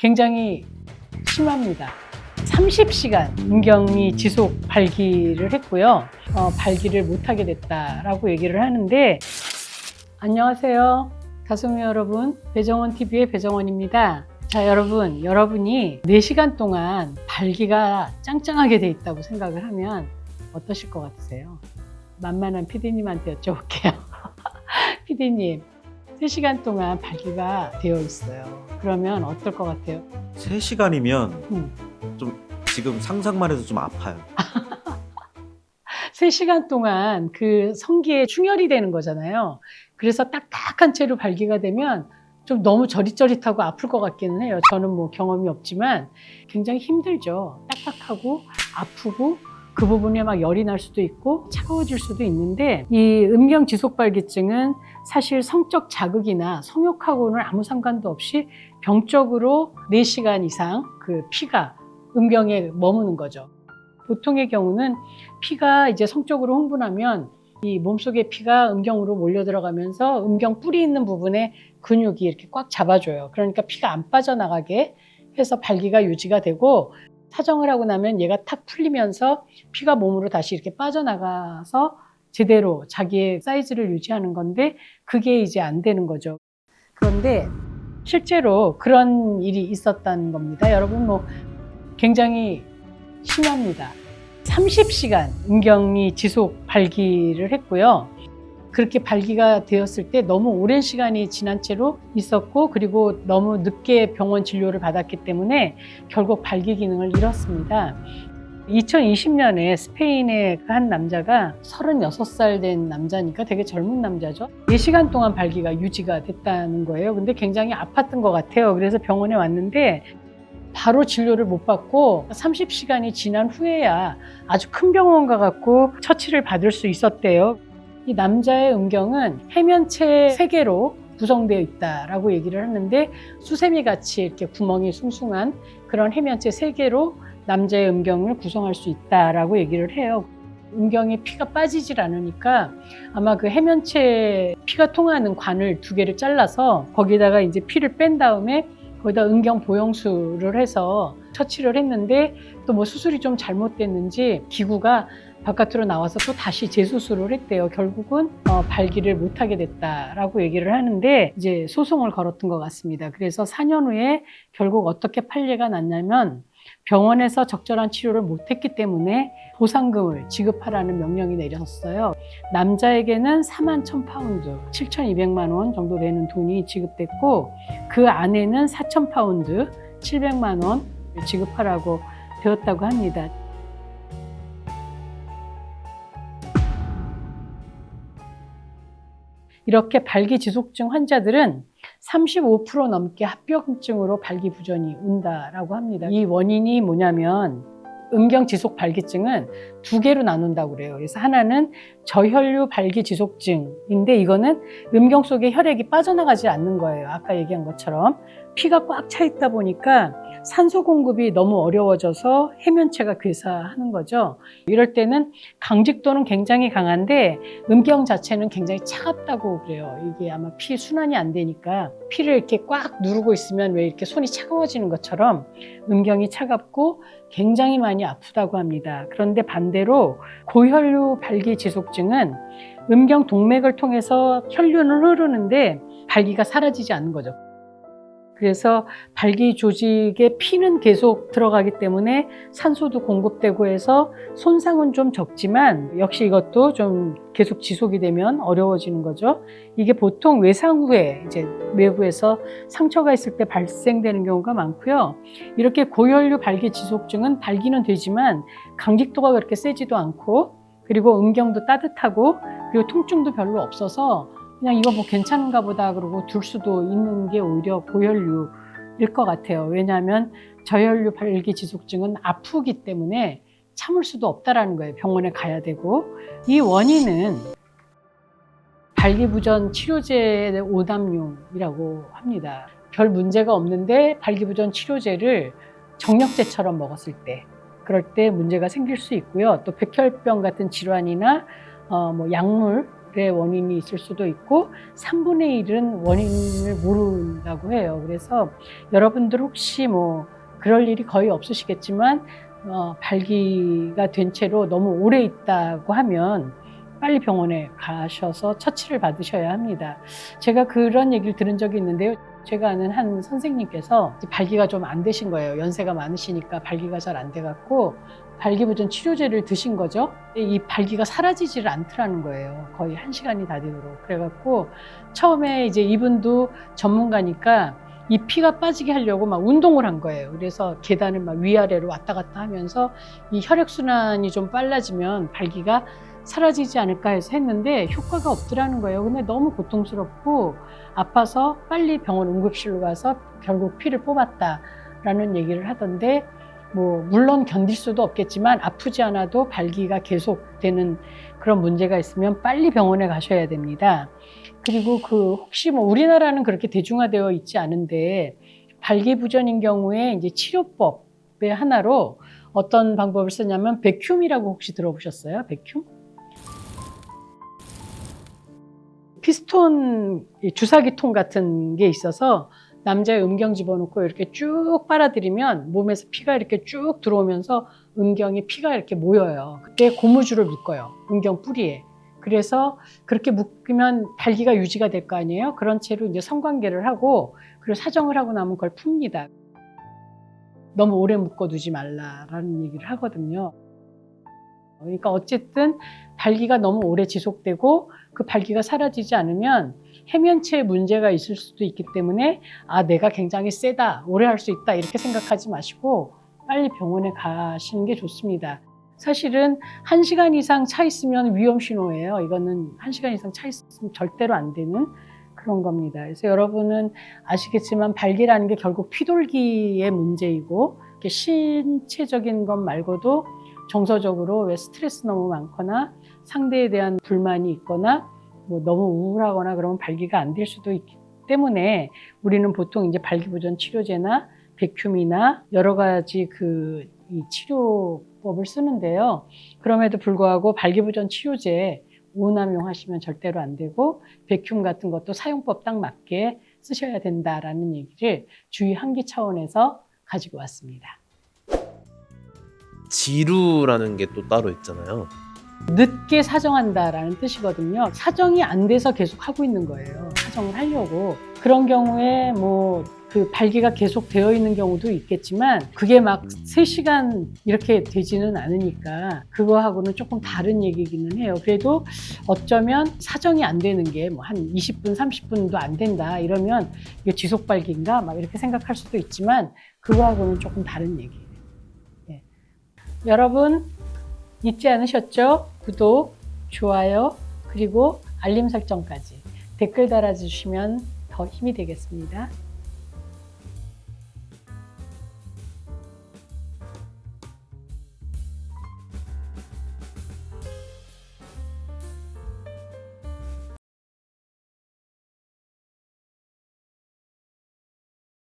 굉장히 심합니다. 30시간 음경이 지속 발기를 했고요. 발기를 못하게 됐다라고 얘기를 하는데, 안녕하세요. 다솜이 여러분, 배정원TV의 배정원입니다. 자, 여러분이 4시간 동안 발기가 짱짱하게 돼 있다고 생각을 하면 어떠실 것 같으세요? 만만한 PD님한테 여쭤볼게요. PD님, 3시간 동안 발기가 되어 있어요. 그러면 어떨 것 같아요? 3시간이면 좀 지금 상상만 해도 좀 아파요. 3시간 동안 그 성기에 충혈이 되는 거잖아요. 그래서 딱딱한 채로 발기가 되면 좀 너무 저릿저릿하고 아플 것 같기는 해요. 저는 뭐 경험이 없지만 굉장히 힘들죠. 딱딱하고 아프고 그 부분에 막 열이 날 수도 있고 차가워질 수도 있는데, 이 음경 지속 발기증은 사실 성적 자극이나 성욕하고는 아무 상관도 없이 병적으로 4시간 이상 그 피가 음경에 머무는 거죠. 보통의 경우는 피가 이제 성적으로 흥분하면 이 몸속의 피가 음경으로 몰려 들어가면서 음경 뿌리 있는 부분에 근육이 이렇게 꽉 잡아줘요. 그러니까 피가 안 빠져나가게 해서 발기가 유지가 되고, 사정을 하고 나면 얘가 탁 풀리면서 피가 몸으로 다시 이렇게 빠져나가서 제대로 자기의 사이즈를 유지하는 건데, 그게 이제 안 되는 거죠. 그런데 실제로 그런 일이 있었다는 겁니다. 여러분, 뭐 굉장히 심합니다. 30시간 음경이 지속 발기를 했고요. 그렇게 발기가 되었을 때 너무 오랜 시간이 지난 채로 있었고, 그리고 너무 늦게 병원 진료를 받았기 때문에 결국 발기 기능을 잃었습니다. 2020년에 스페인의 한 남자가 36살 된 남자니까 되게 젊은 남자죠. 4시간 동안 발기가 유지가 됐다는 거예요. 근데 굉장히 아팠던 것 같아요. 그래서 병원에 왔는데 바로 진료를 못 받고 30시간이 지난 후에야 아주 큰 병원 가갖고 처치를 받을 수 있었대요. 이 남자의 음경은 해면체 3개로 구성되어 있다라고 얘기를 하는데, 수세미 같이 이렇게 구멍이 숭숭한 그런 해면체 3개로 남자의 음경을 구성할 수 있다라고 얘기를 해요. 음경에 피가 빠지질 않으니까 아마 그 해면체 피가 통하는 관을 2개를 잘라서 거기다가 이제 피를 뺀 다음에 거기다 음경 보형수를 해서 처치를 했는데, 또 뭐 수술이 좀 잘못됐는지 기구가 바깥으로 나와서 또 다시 재수술을 했대요. 결국은 발기를 못하게 됐다라고 얘기를 하는데, 이제 소송을 걸었던 것 같습니다. 그래서 4년 후에 결국 어떻게 판례가 났냐면, 병원에서 적절한 치료를 못했기 때문에 보상금을 지급하라는 명령이 내렸어요. 남자에게는 41,000파운드, 7,200만 원 정도 되는 돈이 지급됐고, 그 아내는 4,000파운드, 700만 원을 지급하라고 되었다고 합니다. 이렇게 발기지속증 환자들은 35% 넘게 합병증으로 발기부전이 온다라고 합니다. 이 원인이 뭐냐면, 음경 지속 발기증은 2개로 나눈다고 그래요. 그래서 하나는 저혈류 발기지속증인데, 이거는 음경 속에 혈액이 빠져나가지 않는 거예요. 아까 얘기한 것처럼 피가 꽉 차 있다 보니까 산소 공급이 너무 어려워져서 해면체가 괴사하는 거죠. 이럴 때는 강직도는 굉장히 강한데 음경 자체는 굉장히 차갑다고 그래요. 이게 아마 피 순환이 안 되니까 피를 이렇게 꽉 누르고 있으면 왜 이렇게 손이 차가워지는 것처럼 음경이 차갑고 굉장히 많이 아프다고 합니다. 그런데 반대로 고혈류 발기지속증은 음경 동맥을 통해서 혈류는 흐르는데 발기가 사라지지 않는 거죠. 그래서 발기 조직에 피는 계속 들어가기 때문에 산소도 공급되고 해서 손상은 좀 적지만, 역시 이것도 좀 계속 지속이 되면 어려워지는 거죠. 이게 보통 외상 후에 이제 외부에서 상처가 있을 때 발생되는 경우가 많고요. 이렇게 고혈류 발기 지속증은 발기는 되지만 강직도가 그렇게 세지도 않고, 그리고 음경도 따뜻하고, 그리고 통증도 별로 없어서 그냥 이거 뭐 괜찮은가 보다 그러고 둘 수도 있는 게 오히려 고혈류일 것 같아요. 왜냐하면 저혈류 발기지속증은 아프기 때문에 참을 수도 없다라는 거예요. 병원에 가야 되고. 이 원인은 발기부전 치료제 오담용이라고 합니다. 별 문제가 없는데 발기부전 치료제를 정력제처럼 먹었을 때, 그럴 때 문제가 생길 수 있고요. 또 백혈병 같은 질환이나 뭐 약물 원인이 있을 수도 있고 3분의 1은 원인을 모른다고 해요. 그래서 여러분들 혹시 뭐 그럴 일이 거의 없으시겠지만 발기가 된 채로 너무 오래 있다고 하면 빨리 병원에 가셔서 처치를 받으셔야 합니다. 제가 그런 얘기를 들은 적이 있는데요. 제가 아는 한 선생님께서 발기가 좀 안 되신 거예요. 연세가 많으시니까 발기가 잘 안 돼갖고 발기부전 치료제를 드신 거죠. 이 발기가 사라지지를 않더라는 거예요. 거의 1시간이 다 되도록. 그래갖고 처음에 이제 이분도 전문가니까 이 피가 빠지게 하려고 막 운동을 한 거예요. 그래서 계단을 막 위아래로 왔다 갔다 하면서 이 혈액순환이 좀 빨라지면 발기가 사라지지 않을까 해서 했는데 효과가 없더라는 거예요. 근데 너무 고통스럽고 아파서 빨리 병원 응급실로 가서 결국 피를 뽑았다라는 얘기를 하던데 뭐 물론 견딜 수도 없겠지만 아프지 않아도 발기가 계속되는 그런 문제가 있으면 빨리 병원에 가셔야 됩니다. 그리고 혹시 뭐 우리나라는 그렇게 대중화되어 있지 않은데 발기부전인 경우에 이제 치료법의 하나로 어떤 방법을 쓰냐면 백큐움이라고 혹시 들어보셨어요? 백큐움? 피스톤 주사기통 같은 게 있어서 남자의 음경 집어넣고 이렇게 쭉 빨아들이면 몸에서 피가 이렇게 쭉 들어오면서 음경에 피가 이렇게 모여요. 그때 고무줄을 묶어요. 음경 뿌리에. 그래서 그렇게 묶으면 발기가 유지가 될 거 아니에요? 그런 채로 이제 성관계를 하고 그리고 사정을 하고 나면 그걸 풉니다. 너무 오래 묶어두지 말라라는 얘기를 하거든요. 그러니까 어쨌든 발기가 너무 오래 지속되고 그 발기가 사라지지 않으면 해면체에 문제가 있을 수도 있기 때문에 내가 굉장히 세다, 오래 할 수 있다 이렇게 생각하지 마시고 빨리 병원에 가시는 게 좋습니다. 사실은 1시간 이상 차 있으면 위험 신호예요. 이거는 1시간 이상 차 있으면 절대로 안 되는 그런 겁니다. 그래서 여러분은 아시겠지만 발기라는 게 결국 피돌기의 문제이고 신체적인 것 말고도 정서적으로 왜 스트레스 너무 많거나 상대에 대한 불만이 있거나 뭐 너무 우울하거나 그러면 발기가 안 될 수도 있기 때문에 우리는 보통 이제 발기부전 치료제나 백큐움이나 여러 가지 이 치료법을 쓰는데요. 그럼에도 불구하고 발기부전 치료제 오남용하시면 절대로 안 되고 백큐움 같은 것도 사용법 딱 맞게 쓰셔야 된다라는 얘기를 주의 환기 차원에서 가지고 왔습니다. 지루라는 게 또 따로 있잖아요. 늦게 사정한다라는 뜻이거든요. 사정이 안 돼서 계속 하고 있는 거예요. 사정을 하려고. 그런 경우에 뭐 그 발기가 계속 되어 있는 경우도 있겠지만 그게 막 3시간 이렇게 되지는 않으니까 그거하고는 조금 다른 얘기기는 해요. 그래도 어쩌면 사정이 안 되는 게 뭐 한 20분, 30분도 안 된다 이러면 이게 지속 발기인가 막 이렇게 생각할 수도 있지만 그거하고는 조금 다른 얘기예요. 네. 여러분 잊지 않으셨죠? 구독, 좋아요, 그리고 알림 설정까지 댓글 달아주시면 더 힘이 되겠습니다.